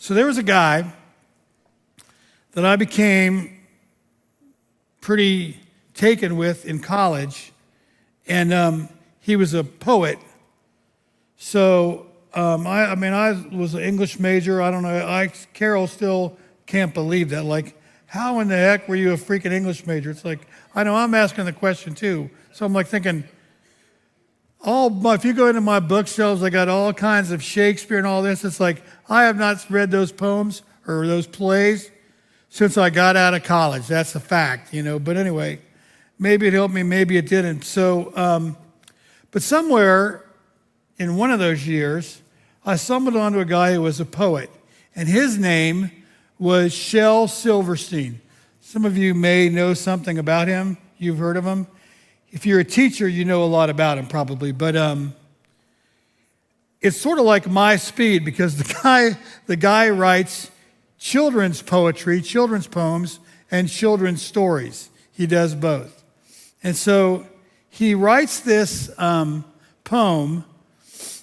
So there was a guy that I became pretty taken with in college, and he was a poet. So I was an English major. I don't know. Carol still can't believe that. Like, how in the heck were you a freaking English major? It's like, I know I'm asking the question too. So I'm like thinking, if you go into my bookshelves, I got all kinds of Shakespeare and all this. It's like, I have not read those poems or those plays since I got out of college. That's a fact, But anyway, maybe it helped me, maybe it didn't. So, but somewhere in one of those years, I stumbled onto a guy who was a poet, and his name was Shel Silverstein. Some of you may know something about him. You've heard of him. If you're a teacher, you know a lot about him probably. But it's sort of like my speed, because the guy writes children's poetry, children's poems, and children's stories. He does both. And so he writes this poem,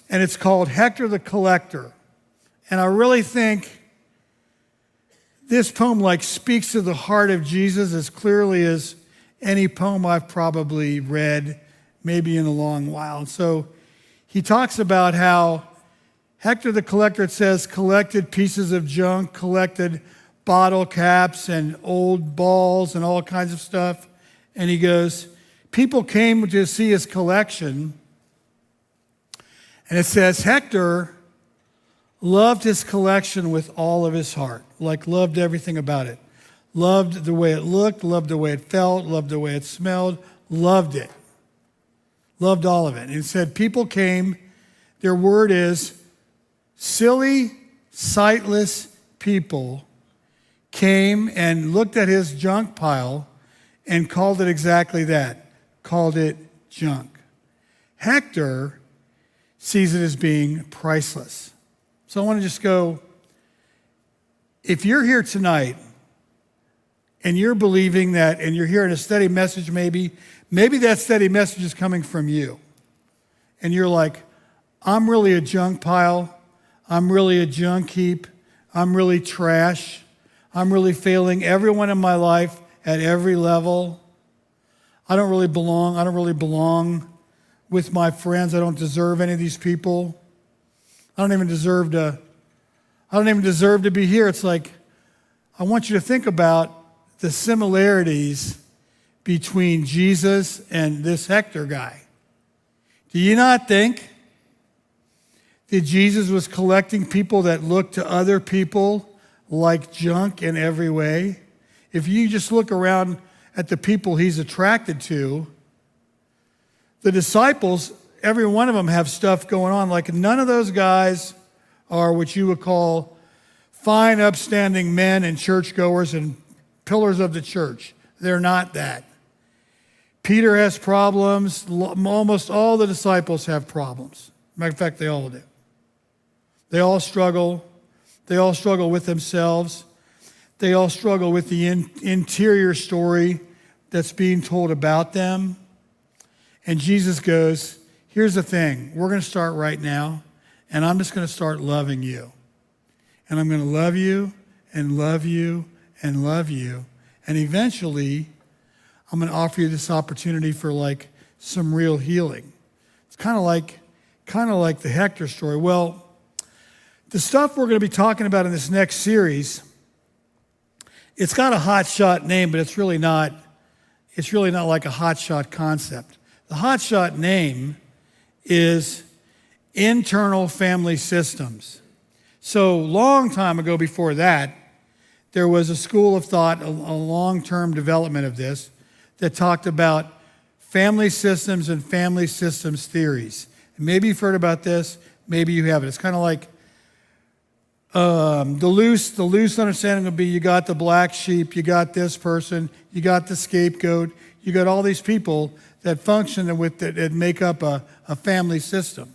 and it's called Hector the Collector. And I really think this poem speaks to the heart of Jesus as clearly as any poem I've probably read, maybe in a long while. So he talks about how Hector the Collector, it says, collected pieces of junk, collected bottle caps and old balls and all kinds of stuff. And he goes, people came to see his collection. And it says, Hector loved his collection with all of his heart, loved everything about it. Loved the way it looked, loved the way it felt, loved the way it smelled, loved it. Loved all of it. And it said, people came, their word is, silly, sightless people came and looked at his junk pile and called it exactly that, called it junk. Hector sees it as being priceless. So I want to just go, if you're here tonight and you're believing that, and you're hearing a steady message maybe that steady message is coming from you. And you're like, I'm really a junk pile. I'm really a junk heap. I'm really trash. I'm really failing everyone in my life at every level. I don't really belong. I don't really belong with my friends. I don't deserve any of these people. I don't even deserve to be here. It's like, I want you to think about the similarities between Jesus and this Hector guy. Do you not think that Jesus was collecting people that looked to other people like junk in every way? If you just look around at the people he's attracted to, the disciples, every one of them have stuff going on. None of those guys are what you would call fine, upstanding men and churchgoers and pillars of the church. They're not that. Peter has problems. Almost all the disciples have problems. Matter of fact, they all do. They all struggle. They all struggle with themselves. They all struggle with the interior story that's being told about them. And Jesus goes, here's the thing. We're going to start right now, and I'm just going to start loving you. And I'm going to love you and love you and love you. And eventually, I'm going to offer you this opportunity for some real healing. It's kind of like the Hector story. Well, the stuff we're going to be talking about in this next series, it's got a hotshot name, but it's really not like a hotshot concept. The hotshot name is internal family systems. So long time ago before that, there was a school of thought, a long-term development of this, that talked about family systems and family systems theories. And maybe you've heard about this, maybe you haven't. It's kind of like the loose understanding would be you got the black sheep, you got this person, you got the scapegoat, you got all these people that function that make up a family system.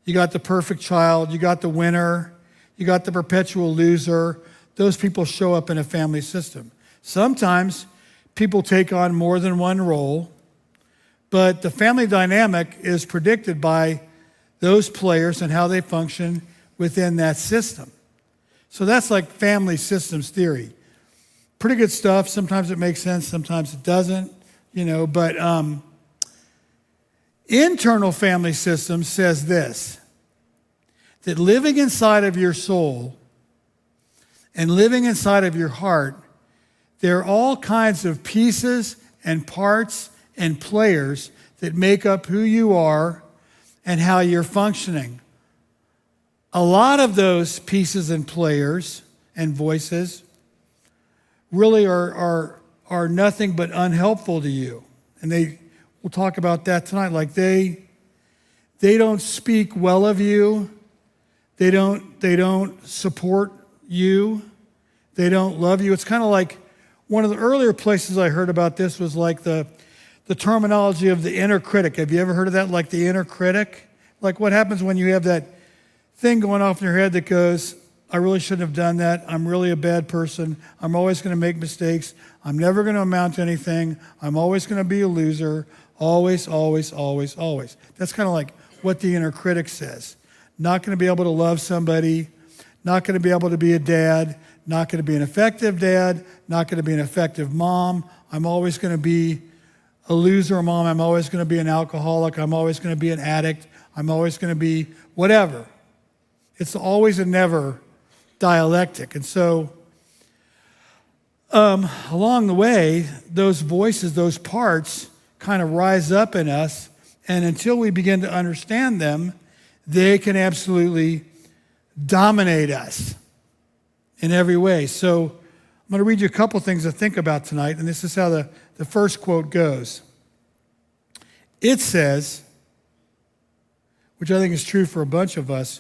You got the perfect child, you got the winner, you got the perpetual loser. Those people show up in a family system. Sometimes people take on more than one role, but the family dynamic is predicted by those players and how they function within that system. So that's like family systems theory. Pretty good stuff. Sometimes it makes sense, sometimes it doesn't, but internal family system says this, that living inside of your soul and living inside of your heart, there are all kinds of pieces and parts and players that make up who you are and how you're functioning. A lot of those pieces and players and voices really are nothing but unhelpful to you. And we'll talk about that tonight. Like they don't speak well of you. They don't support you. They don't love you. It's kind of like one of the earlier places I heard about this was like the terminology of the inner critic. Have you ever heard of that? Like the inner critic? Like what happens when you have that thing going off in your head that goes, I really shouldn't have done that. I'm really a bad person. I'm always going to make mistakes. I'm never going to amount to anything. I'm always going to be a loser. Always, always, always, always. That's kind of like what the inner critic says. Not going to be able to love somebody. Not going to be able to be a dad. Not going to be an effective dad. Not going to be an effective mom. I'm always going to be a loser mom. I'm always going to be an alcoholic. I'm always going to be an addict. I'm always going to be whatever. It's always and never dialectic. And so along the way, those voices, those parts kind of rise up in us. And until we begin to understand them, they can absolutely dominate us in every way. So I'm going to read you a couple things to think about tonight. And this is how the first quote goes. It says, which I think is true for a bunch of us,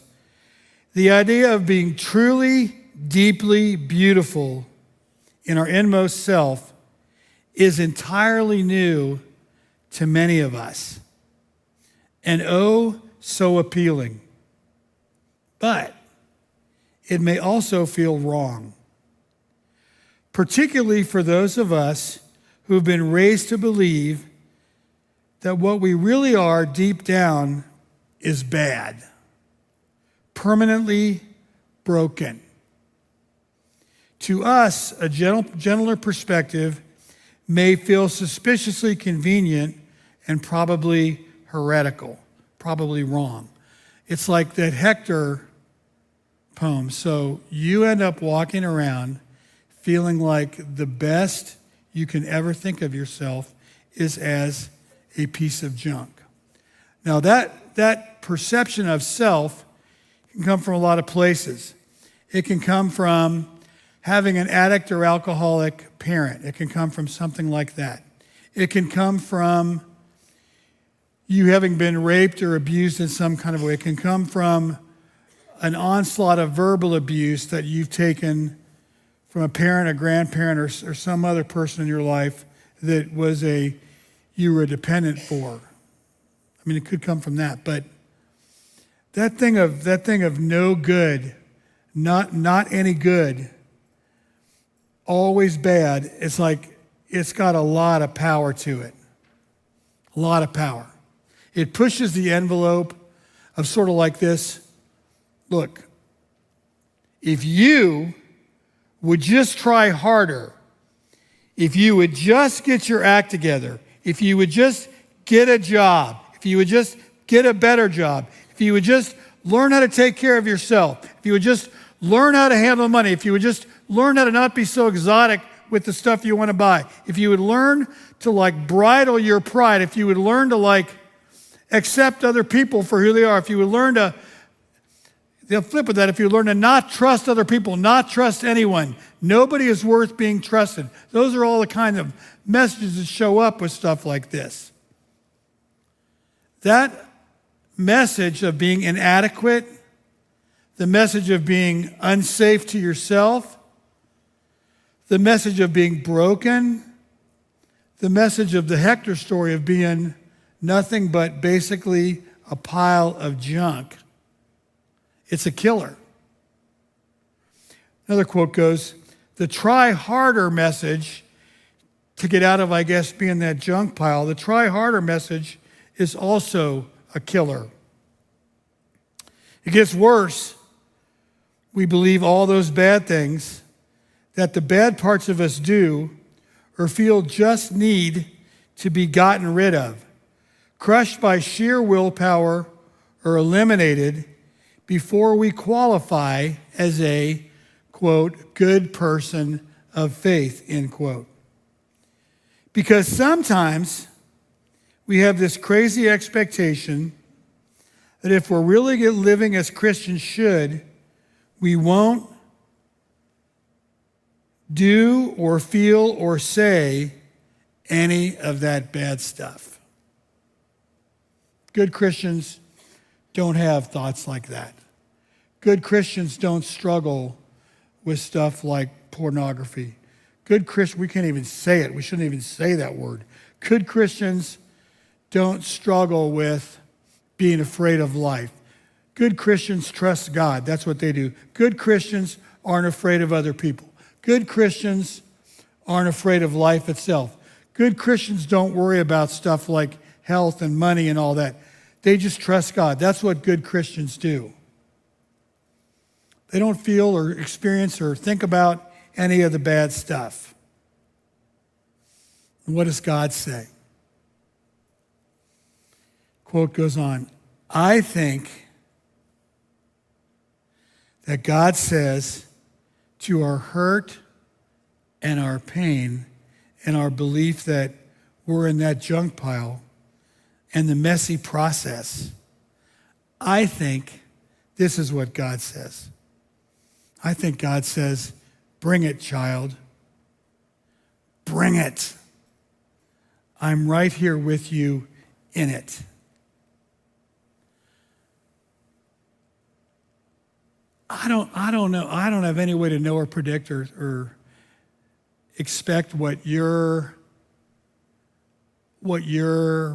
the idea of being truly, deeply beautiful in our inmost self is entirely new to many of us. And oh, so appealing. But it may also feel wrong, particularly for those of us who have been raised to believe that what we really are deep down is bad. Permanently broken. To us, a gentler perspective may feel suspiciously convenient and probably heretical, probably wrong. It's like that Hector poem. So you end up walking around feeling like the best you can ever think of yourself is as a piece of junk. Now that perception of self can come from a lot of places. It can come from having an addict or alcoholic parent. It can come from something like that. It can come from you having been raped or abused in some kind of way. It can come from an onslaught of verbal abuse that you've taken from a parent, a grandparent, or some other person in your life that you were a dependent for. I mean, it could come from that, but that thing of no good, not any good, always bad, it's like it's got a lot of power to it. A lot of power. It pushes the envelope of sort of like this. Look, if you would just try harder, if you would just get your act together, if you would just get a job, if you would just get a better job, if you would just learn how to take care of yourself, if you would just learn how to handle money, if you would just learn how to not be so exotic with the stuff you want to buy, if you would learn to like bridle your pride, if you would learn to like accept other people for who they are, if you would learn to, the flip of that, if you learn to not trust other people, not trust anyone, nobody is worth being trusted. Those are all the kind of messages that show up with stuff like this. That message of being inadequate, the message of being unsafe to yourself, the message of being broken, the message of the Hector story of being nothing but basically a pile of junk. It's a killer. Another quote goes, the try harder message to get out of, I guess, being that junk pile, the try harder message is also a killer. It gets worse we believe all those bad things that the bad parts of us do or feel just need to be gotten rid of, crushed by sheer willpower or eliminated before we qualify as a, quote, good person of faith, end quote. Because sometimes we have this crazy expectation that if we're really living as Christians should, we won't do or feel or say any of that bad stuff. Good Christians don't have thoughts like that. Good Christians don't struggle with stuff like pornography. Good Christians, we can't even say it. We shouldn't even say that word. Good Christians don't struggle with being afraid of life. Good Christians trust God. That's what they do. Good Christians aren't afraid of other people. Good Christians aren't afraid of life itself. Good Christians don't worry about stuff like health and money and all that. They just trust God. That's what good Christians do. They don't feel or experience or think about any of the bad stuff. And what does God say? Quote goes on, I think that God says to our hurt and our pain and our belief that we're in that junk pile and the messy process, I think this is what God says. I think God says, bring it, child. Bring it. I'm right here with you in it. I don't know. I don't have any way to know or predict or expect what your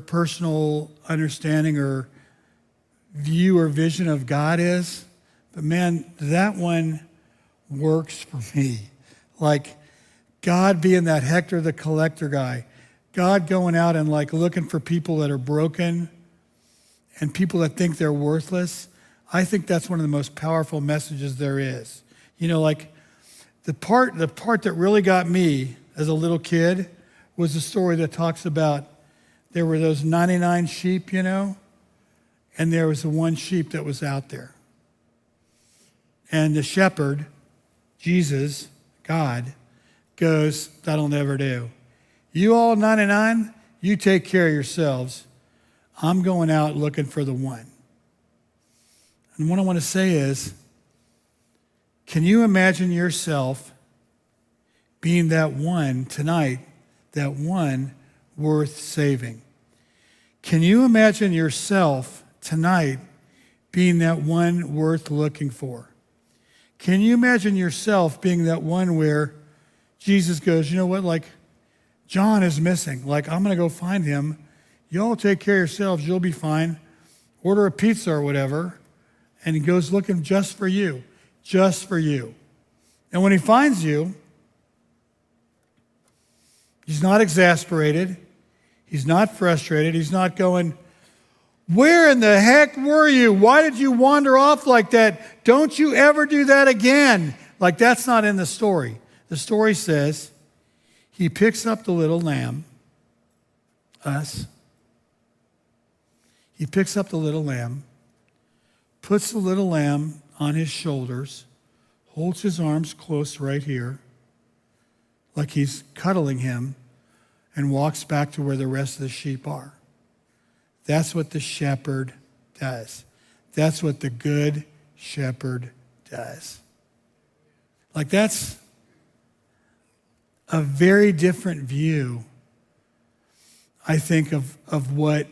personal understanding or view or vision of God is. But man, that one works for me. Like God being that Hector the collector guy. God going out and like looking for people that are broken and people that think they're worthless. I think that's one of the most powerful messages there is. You know, like the part that really got me as a little kid was the story that talks about there were those 99 sheep, you know, and there was the one sheep that was out there. And the shepherd, Jesus, God, goes, that'll never do. You all 99, you take care of yourselves. I'm going out looking for the one. And what I want to say is, can you imagine yourself being that one tonight, that one worth saving? Can you imagine yourself tonight being that one worth looking for? Can you imagine yourself being that one where Jesus goes, you know what, like John is missing. Like I'm going to go find him. Y'all take care of yourselves. You'll be fine. Order a pizza or whatever. And he goes looking just for you, just for you. And when he finds you, he's not exasperated. He's not frustrated. He's not going, where in the heck were you? Why did you wander off like that? Don't you ever do that again. Like that's not in the story. The story says he picks up the little lamb, us. He picks up the little lamb, puts the little lamb on his shoulders, holds his arms close right here, like he's cuddling him, and walks back to where the rest of the sheep are. That's what the shepherd does. That's what the good shepherd does. Like that's a very different view, I think, of what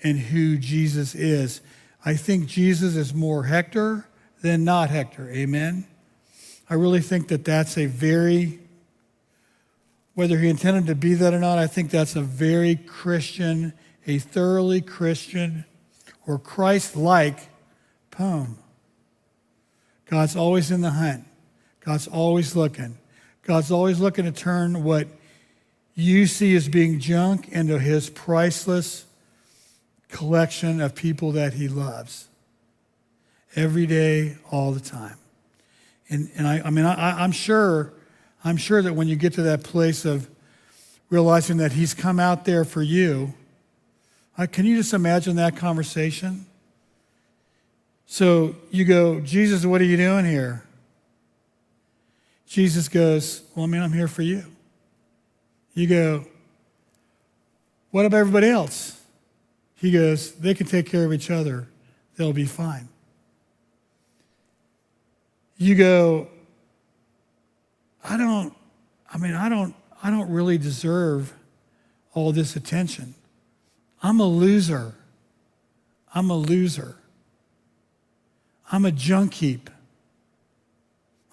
and who Jesus is. I think Jesus is more Hector than not Hector. Amen? I really think that that's a very, whether he intended to be that or not, I think that's a very Christian, a thoroughly Christian or Christ-like poem. God's always in the hunt. God's always looking. God's always looking to turn what you see as being junk into his priceless collection of people that he loves. Every day, all the time. And I'm sure that when you get to that place of realizing that he's come out there for you, can you just imagine that conversation? So you go, Jesus, what are you doing here? Jesus goes, well, I'm here for you. You go, what about everybody else? He goes, they can take care of each other. They'll be fine. You go, I don't really deserve all this attention. I'm a loser. I'm a junk heap.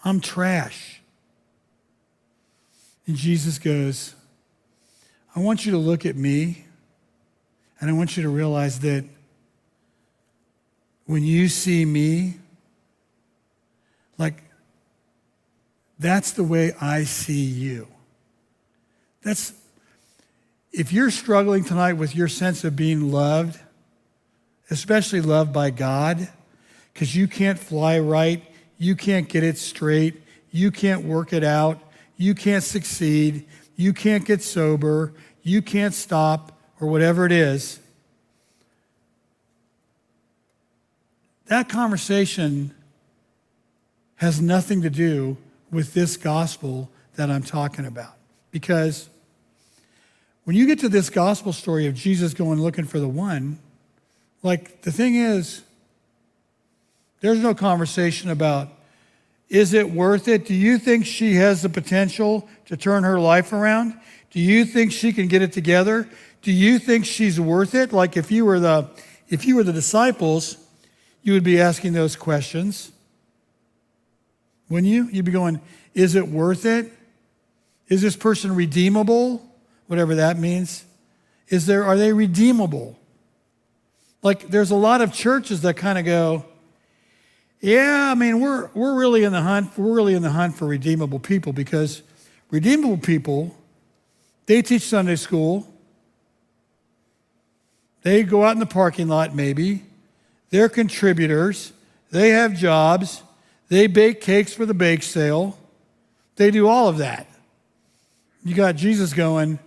I'm trash. And Jesus goes, I want you to look at me, and I want you to realize that when you see me, that's the way I see you. If you're struggling tonight with your sense of being loved, especially loved by God, because you can't fly right, you can't get it straight, you can't work it out, you can't succeed, you can't get sober, you can't stop, or whatever it is, that conversation has nothing to do with this gospel that I'm talking about. Because when you get to this gospel story of Jesus going looking for the one, the thing is, there's no conversation about, is it worth it? Do you think she has the potential to turn her life around? Do you think she can get it together? Do you think she's worth it? If you were the disciples, you would be asking those questions. Wouldn't you? You'd be going, is it worth it? Is this person redeemable? Whatever that means. Are they redeemable? There's a lot of churches that kind of go, yeah, we're really in the hunt. We're really in the hunt for redeemable people, because redeemable people, they teach Sunday school. They go out in the parking lot maybe. They're contributors. They have jobs. They bake cakes for the bake sale. They do all of that. You got Jesus going,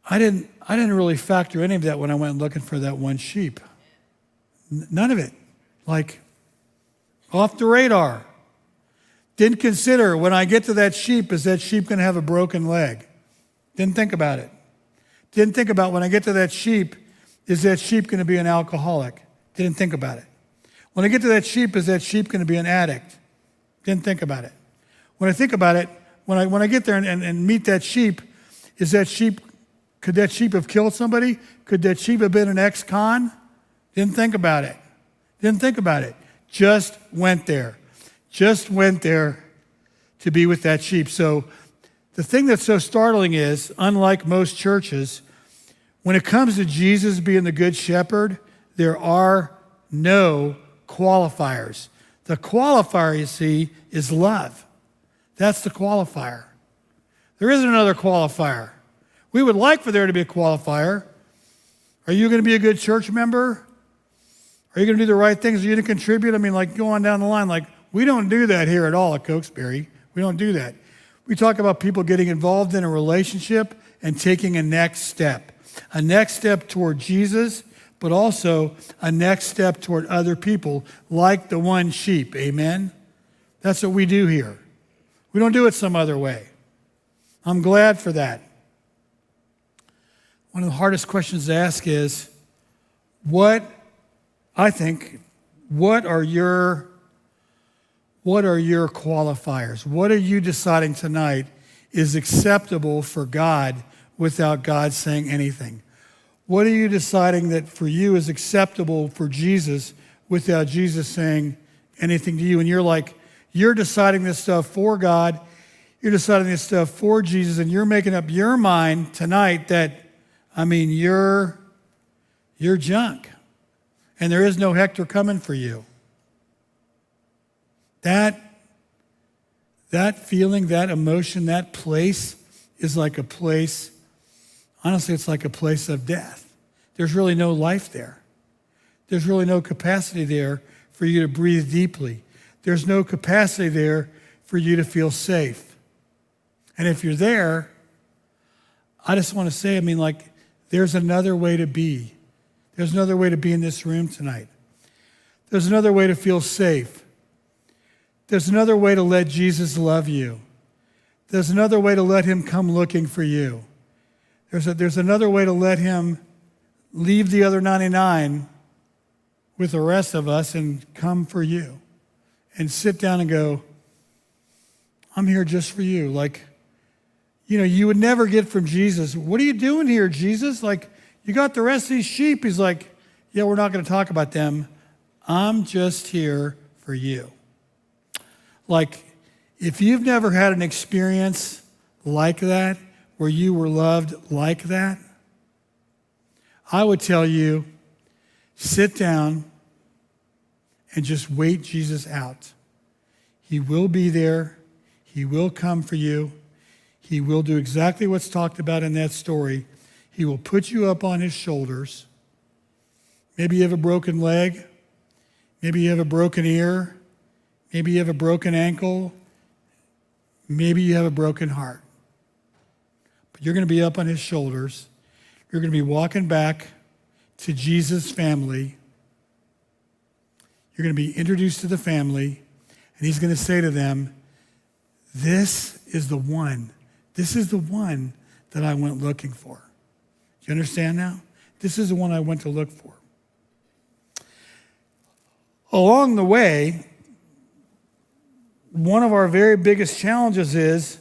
I didn't really factor any of that when I went looking for that one sheep. None of it. Off the radar. Didn't consider, when I get to that sheep, is that sheep going to have a broken leg? Didn't think about it. Didn't think about, when I get to that sheep, is that sheep going to be an alcoholic? Didn't think about it. When I get to that sheep, is that sheep going to be an addict? Didn't think about it. When I think about it, when I get there and meet that sheep, could that sheep have killed somebody? Could that sheep have been an ex-con? Didn't think about it. Just went there. Just went there to be with that sheep. So the thing that's so startling is, unlike most churches, when it comes to Jesus being the good shepherd, there are no qualifiers. The qualifier, you see, is love. That's the qualifier. There isn't another qualifier. We would like for there to be a qualifier. Are you going to be a good church member? Are you going to do the right things? Are you going to contribute? Go on down the line. We don't do that here at all at Cokesbury. We don't do that. We talk about people getting involved in a relationship and taking a next step. A next step toward Jesus, but also a next step toward other people, like the one sheep. Amen? That's what we do here. We don't do it some other way. I'm glad for that. One of the hardest questions to ask is, what are your qualifiers? What are you deciding tonight is acceptable for God without God saying anything? What are you deciding that for you is acceptable for Jesus without Jesus saying anything to you? And you're deciding this stuff for God, you're deciding this stuff for Jesus, and you're making up your mind tonight that, you're junk. And there is no Hector coming for you. That feeling, that emotion, that place is like a place, honestly, it's like a place of death. There's really no life there. There's really no capacity there for you to breathe deeply. there's no capacity there for you to feel safe. And if you're there, I just want to say, there's another way to be. There's another way to be in this room tonight. There's another way to feel safe. There's another way to let Jesus love you. There's another way to let him come looking for you. There's another way to let him leave the other 99 with the rest of us and come for you and sit down and go, I'm here just for you. You would never get from Jesus, what are you doing here, Jesus? You got the rest of these sheep. He's like, yeah, we're not going to talk about them. I'm just here for you. If you've never had an experience like that, where you were loved like that, I would tell you, sit down and just wait Jesus out. He will be there. He will come for you. He will do exactly what's talked about in that story. He will put you up on his shoulders. Maybe you have a broken leg. Maybe you have a broken ear. Maybe you have a broken ankle. Maybe you have a broken heart. But you're going to be up on his shoulders. You're going to be walking back to Jesus' family. You're going to be introduced to the family, and he's going to say to them, this is the one. This is the one that I went looking for. Do you understand now? This is the one I went to look for. Along the way, one of our very biggest challenges is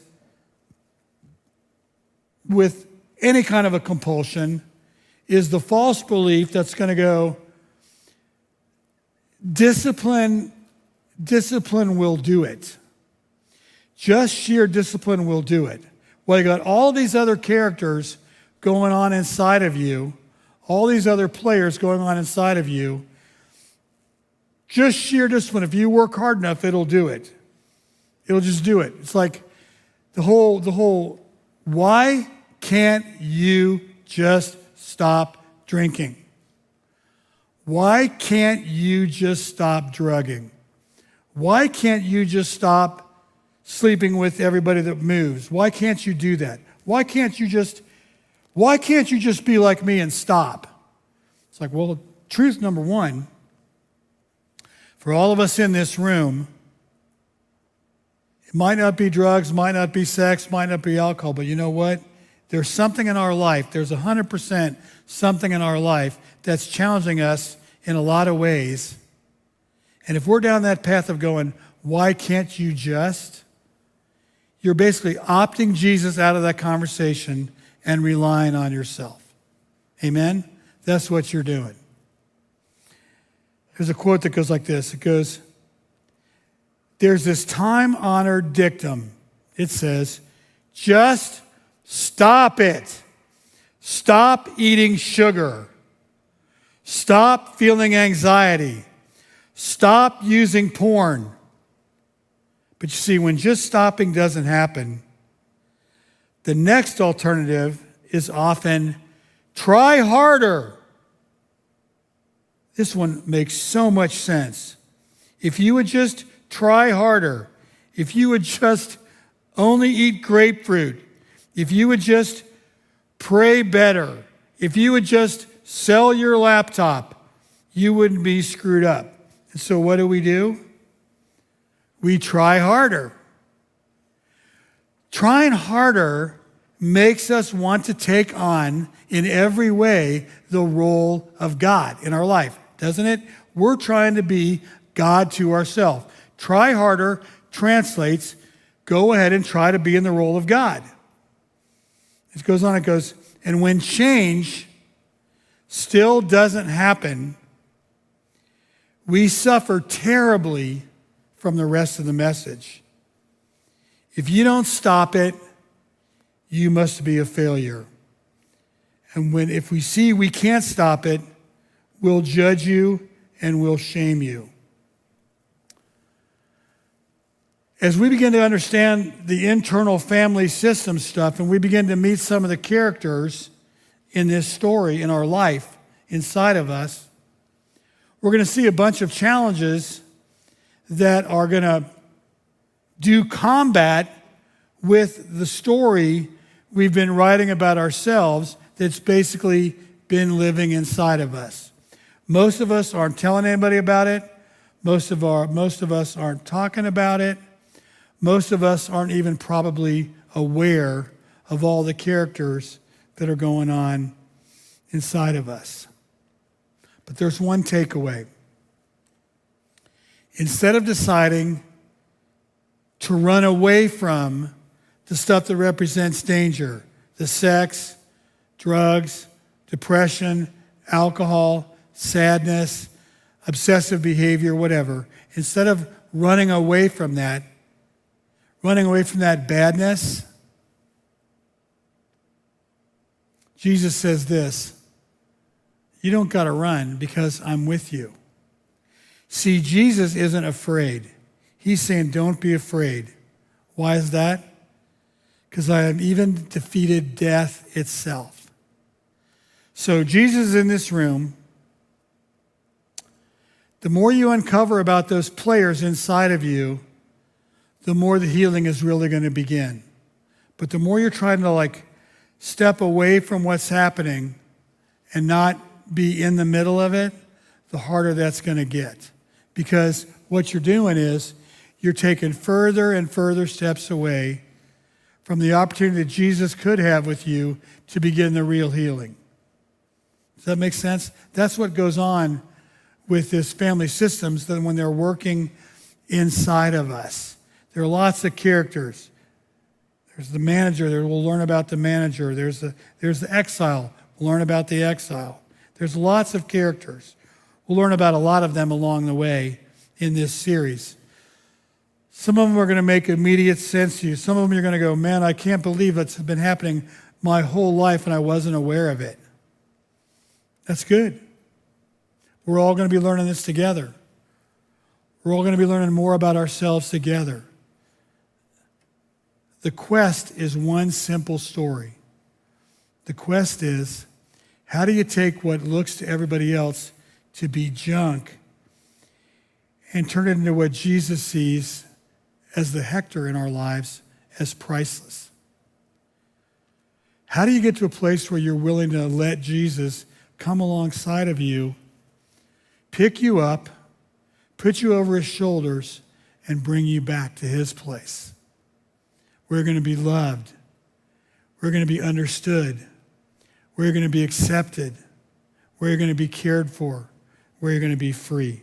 with any kind of a compulsion is the false belief that's going to go, discipline will do it. Just sheer discipline will do it. Well, you got all these other characters going on inside of you, all these other players going on inside of you. Just sheer discipline. If you work hard enough, it'll do it. It'll just do it. It's like the whole, why can't you just stop drinking? Why can't you just stop drugging? Why can't you just stop sleeping with everybody that moves? Why can't you do that? Why can't you just be like me and stop? It's like, well, truth number one, for all of us in this room, it might not be drugs, might not be sex, might not be alcohol, but you know what? There's something in our life, there's 100% something in our life that's challenging us in a lot of ways. And if we're down that path of going, why can't you just? You're basically opting Jesus out of that conversation and relying on yourself. Amen? That's what you're doing. There's a quote that goes like this. It goes, there's this time-honored dictum. It says, just stop it. Stop eating sugar. Stop feeling anxiety. Stop using porn. But you see, when just stopping doesn't happen, the next alternative is often try harder. This one makes so much sense. If you would just try harder, if you would just only eat grapefruit, if you would just pray better, if you would just sell your laptop, you wouldn't be screwed up. And so what do? We try harder. Trying harder makes us want to take on, in every way, the role of God in our life, doesn't it? We're trying to be God to ourselves. Try harder translates, go ahead and try to be in the role of God. It goes on, it goes, and when change still doesn't happen, we suffer terribly from the rest of the message. If you don't stop it, you must be a failure. And if we see we can't stop it, we'll judge you and we'll shame you. As we begin to understand the internal family system stuff and we begin to meet some of the characters in this story, in our life, inside of us, we're going to see a bunch of challenges that are going to do combat with the story we've been writing about ourselves that's basically been living inside of us. Most of us aren't telling anybody about it. Most of us aren't talking about it. Most of us aren't even probably aware of all the characters that are going on inside of us. But there's one takeaway. Instead of deciding to run away from the stuff that represents danger, the sex, drugs, depression, alcohol, sadness, obsessive behavior, whatever, instead of running away from that badness, Jesus says this: you don't got to run because I'm with you. See, Jesus isn't afraid. He's saying, don't be afraid. Why is that? Because I have even defeated death itself. So Jesus is in this room. The more you uncover about those players inside of you, the more the healing is really going to begin. But the more you're trying to step away from what's happening and not be in the middle of it, the harder that's going to get. Because what you're doing is you're taking further and further steps away from the opportunity that Jesus could have with you to begin the real healing. Does that make sense? That's what goes on with this family systems that when they're working inside of us. There are lots of characters. There's the manager. We'll learn about the manager. There's the exile. We'll learn about the exile. There's lots of characters. We'll learn about a lot of them along the way in this series. Some of them are going to make immediate sense to you. Some of them you're going to go, man, I can't believe it's been happening my whole life and I wasn't aware of it. That's good. We're all going to be learning this together. We're all going to be learning more about ourselves together. The quest is one simple story. The quest is, how do you take what looks to everybody else to be junk and turn it into what Jesus sees as the Hector in our lives as priceless? How do you get to a place where you're willing to let Jesus come alongside of you, pick you up, put you over his shoulders, and bring you back to his place? We're going to be loved. We're going to be understood. We're going to be accepted. We're going to be cared for. We're going to be free.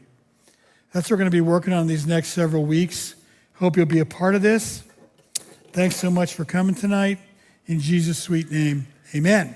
That's what we're going to be working on these next several weeks. Hope you'll be a part of this. Thanks so much for coming tonight. In Jesus' sweet name, amen.